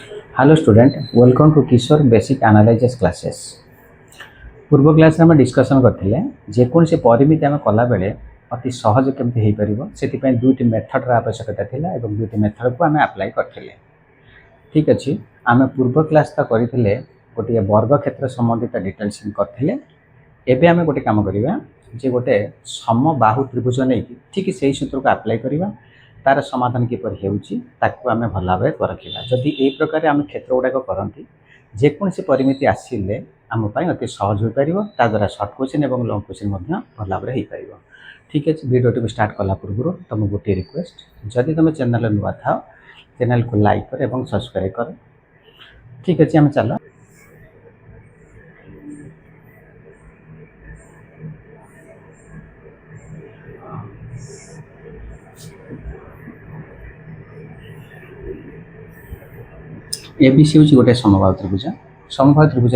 Hello student, welcome to Kishore Basic Analysis classes. पूर्व class में discussion करथिले जेकोनसी परिमिति आम कला बेले अति सहज केमति हेई परिबो सेति दुईटी मेथड रा आवश्यकता थिला एवं दुईटी मेथड को आम अप्लाई करथिले। ठीक अछि, आम पूर्व क्लास तो करथिले गोटे वर्ग क्षेत्र संबंधित डिटेल्स करथिले। एबे आम गोटे काम करिबा जे गोटे समबाहु त्रिभुज नै ठीक सेही सूत्र को अप्लाई करिबा तार समाधान किपर हेउची ताकू आम भल भाव परखिबा। जदि एई प्रकार आम क्षेत्र गुड़ाक करती जेकोसी परिमिति आसिले आम अति सहज हो पार ता द्वारा सर्ट क्वेश्चन और लंग क्वेश्चन भल भाव हो पार। ठीक है, वीडियो को स्टार्ट कला पूर्व तुम गोटे रिक्वेस्ट, जदि तुम चैनल नुआ था चैनल को लाइक कर और सब्सक्राइब कर। ठीक अच्छे, आम चल एबीसी हूँ गोटे समबाहु त्रिभुज। समबाहु त्रिभुज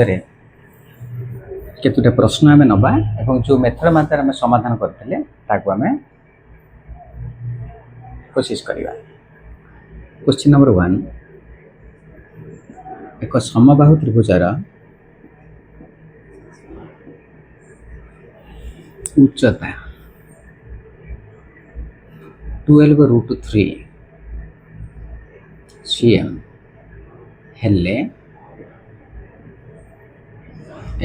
केतुटा प्रश्न आम नवा और जो मेथड माध्यम आम समाधान करते आम कोशिश करवा। क्वेश्चन नंबर 1, एक समबाहु त्रिभुजार उच्चता 12√3 cm हेले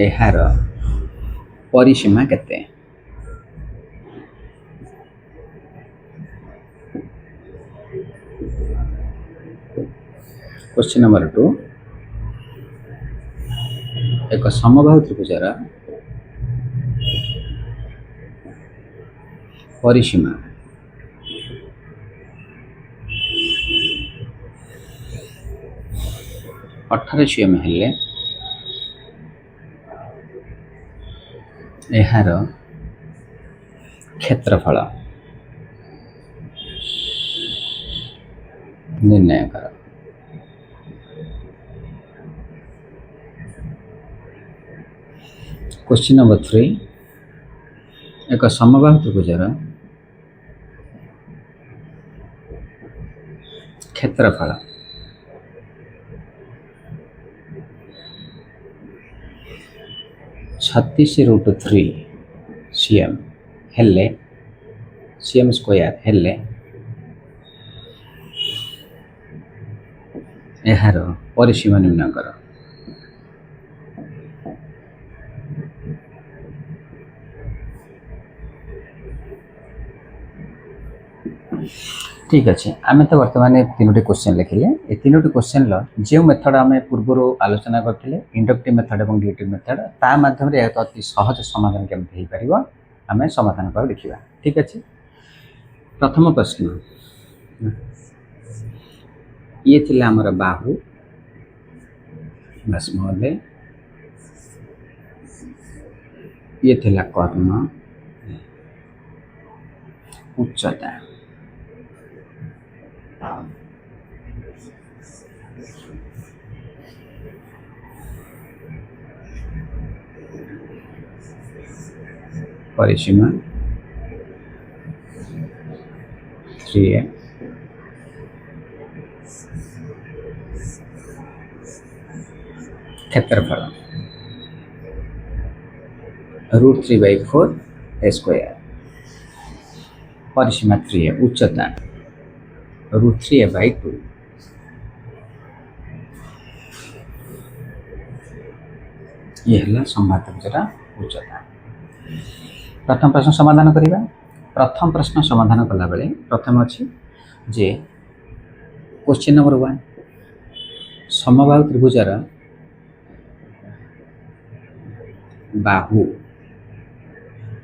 एहार परिसीमा केते? क्वेश्चन नंबर 2, एक समबाहु त्रिभुजार परिसीमा 18 cm हेले एहार क्षेत्रफल निर्णय कर। क्वेश्चन नंबर 3, एक समबाहु त्रिभुजार क्षेत्रफल 36√3 cm हेले cm स्क्वायर हेले एहार परिसीमा निर्णय कर। ठीक अच्छे, आम तो बर्तमान तीनोटी क्वेश्चन लिखिले। ये तीनोटी क्वेश्चन जो मेथड आम पूर्व आलोचना करते इंडक्टिव मेथड और डिडक्टिव मेथड ता माध्यम अति सहज समाधान केमती हो पार आम समाधान कर देखा। ठीक अच्छे, प्रथम प्रश्न ये थिला हमर बाहु स्मॉल ए, ये थिला कर्ण उच्चता परिसीमा 3a क्षेत्रफल √3/4 स्क्वायर परिसीमा 3a उच्चता √3a/2 ये है समबाहु त्रिभुजार उच्चता। प्रथम प्रश्न समाधान करिबा। प्रथम प्रश्न समाधान कला बेले प्रथम अच्छी जे क्वेश्चन नंबर 1, समबाहु त्रिभुजार बाहु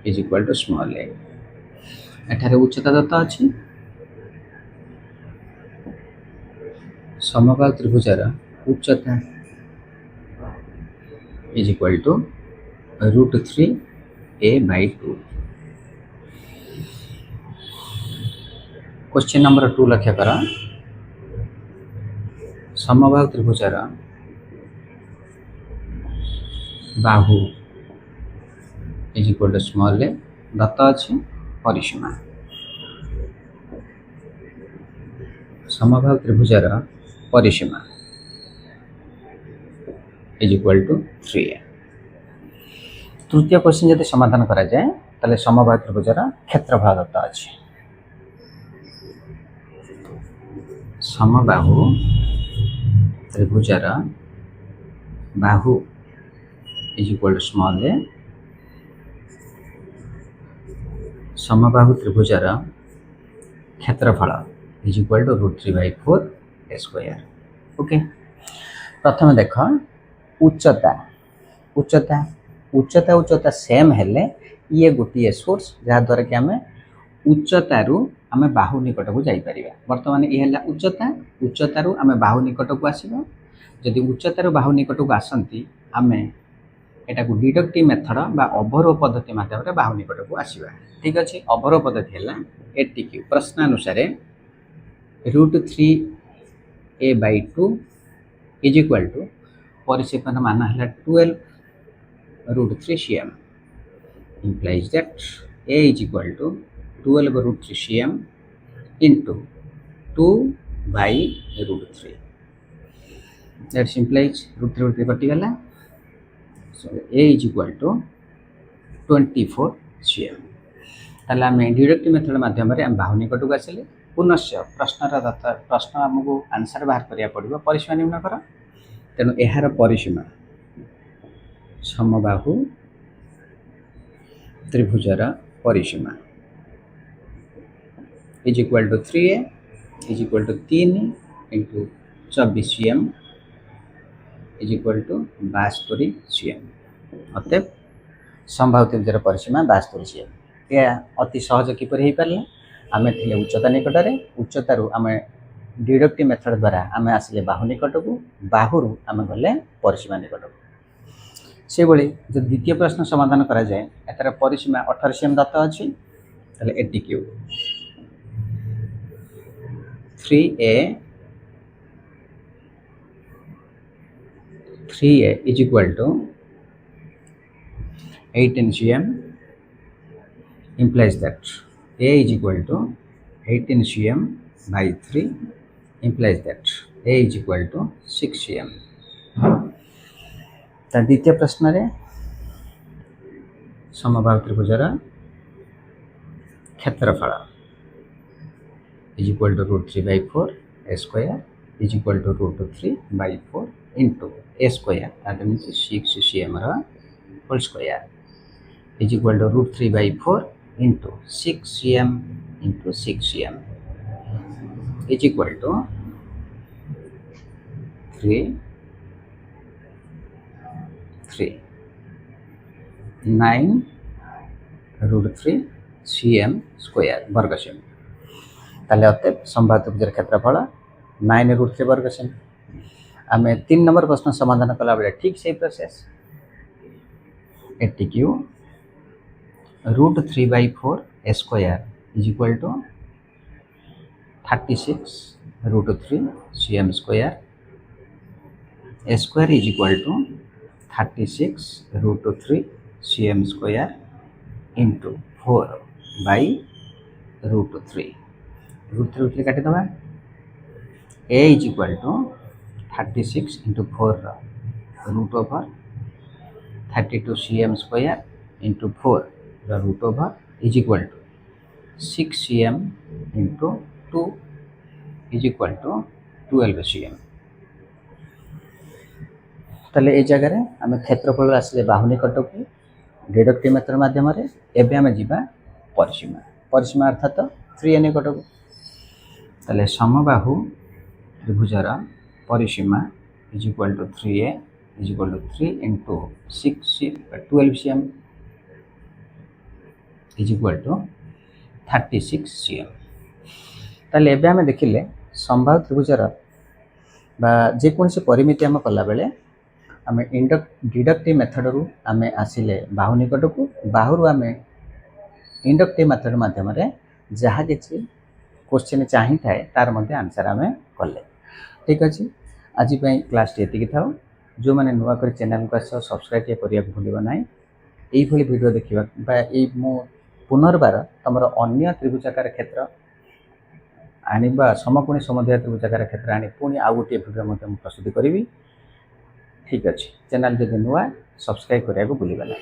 is equal to small A. एठारे उच्चता दत्ता अच्छी समबाहु त्रिभुजार उच्चता is equal to √3a/2। Question number 2 लक्ष्य कर, समबाहु त्रिभुजार बाहु is equal to small A दत्ता अच्छी परिसीमा समबाहु त्रिभुजार परिसीमा इज इक्वल टू 3a। तृतीय क्वेश्चन यदि समाधान करा जाए ताले समबाहु त्रिभुजर क्षेत्रफल दत्त अछि। समबाहु त्रिभुजर बाहु is equal to small a। समबाहु त्रिभुजर क्षेत्रफल इज इक्वल टू √3/4 ओके। प्रथम देख उच्चता उच्चता उच्चता उच्चता सेम हेले ये गोटे सोर्स जहाँ द्वारा कि आम उच्चतारू आम बाहु निकट को जापर। बर्तमान ये है उच्चता उच्चतारू आम बाहु निकट को आसवा। जदि उच्चतारू बाहु निकट को आसती आम एटा को डिडक्टिव मेथड बा अवरोह पद्धति माध्यम बाहु निकट को आसवा। ठीक अच्छे अवरोह पद्धति है एटिक्यू प्रश्नानुसार √3a/2 इज इक्वल टू परिक्षेपण मान है 12√3cm implies that a is equal to 12√3cm into 2/√3 that implies √3 कटिगला। so a is equal to 24cm। ताले आम डिडक्टिव मेथड माध्यम बाहु निकट को आसिले पुनश्च प्रश्न आमको आंसर बाहर करिया पड़िबो परिसीमा निर्णय कर। तेणु यार परिसीमा समबाहु त्रिभुजर परिसीमा is equal to 3a is equal to 3 into 24cm is equal to 72cm। अतएव समबाहु त्रिभुजर परिसीमा 72cm। या अति सहज किपर हो पारे आम थे उच्चता निकटरे उच्चतारू आम डिडक्टिव मेथड द्वारा आम आसिले बाहु निकट को बाहु आम गले परिसीमा निकट को। से जो द्वितीय प्रश्न समाधान करा जाए एतार परिसीमा 18cm दत्त अच्छी ताले एटिक्यू 3a is equal to 18cm implies that a is equal to 18cm/3 implies that a is equal to 6cm। द्वितीय प्रश्न रे समबाहु त्रिभुजर क्षेत्रफल is equal to √3/4 is equal to √3/4 into a square that means 6cm whole square is equal to √3/4 into 6cm into 6cm is equal to 9√3cm square वर्ग सेमी। ताले अतएव समबाहु त्रिभुजर क्षेत्रफल 9√3 वर्ग सेमी। आम 3 नंबर प्रश्न समाधान कला बेले ठीक से प्रोसेस एटिक्यू √3/4 square is equal to 36√3cm square square is equal to 36√3cm square into 4/√3 √3 काटिदेवा a is equal to 36 into 4 √32cm square into 4 root over is equal to 6cm into 2 is equal to 12cm। ताले ए जगह आम क्षेत्रफल आसिले बाहु निकट को deductive method माध्यम एवं आम जीवा परिसीमा परिसीमा अर्थात 3a निकट को। ताले समबाहु त्रिभुजर परिसीमा is equal to 3a is equal to 3 into 12cm is equal to 36cm। ताले एबे आमे देखिले समबाहु त्रिभुजर बा जेकोसी परिमिति आम कला बेले आम डिडक्टिव मेथड रु आम आसिले बाहु निकट को बाहु आम इंडक्टिव मेथड माध्यम जहाँ किसी क्वेश्चन चाहिए थाए तार मध्य आंसर आम कले। ठीक अच्छे आज क्लास ये था जो मैंने नुआ कर चैनल को आस सब्सक्राइब करने भूल ना यही वीडियो देखा मु पुनर्बार तुम अन्य त्रिभुजाकार क्षेत्र आनिबा समकोणी समद्विबाहु त्रिभुजाकार क्षेत्र आनी पुणी आउ गोटे भिडियो प्रस्तुति करी। ठीक अच्छे चैनल जब नुआ सब्सक्राइब करने को भूलिए ना।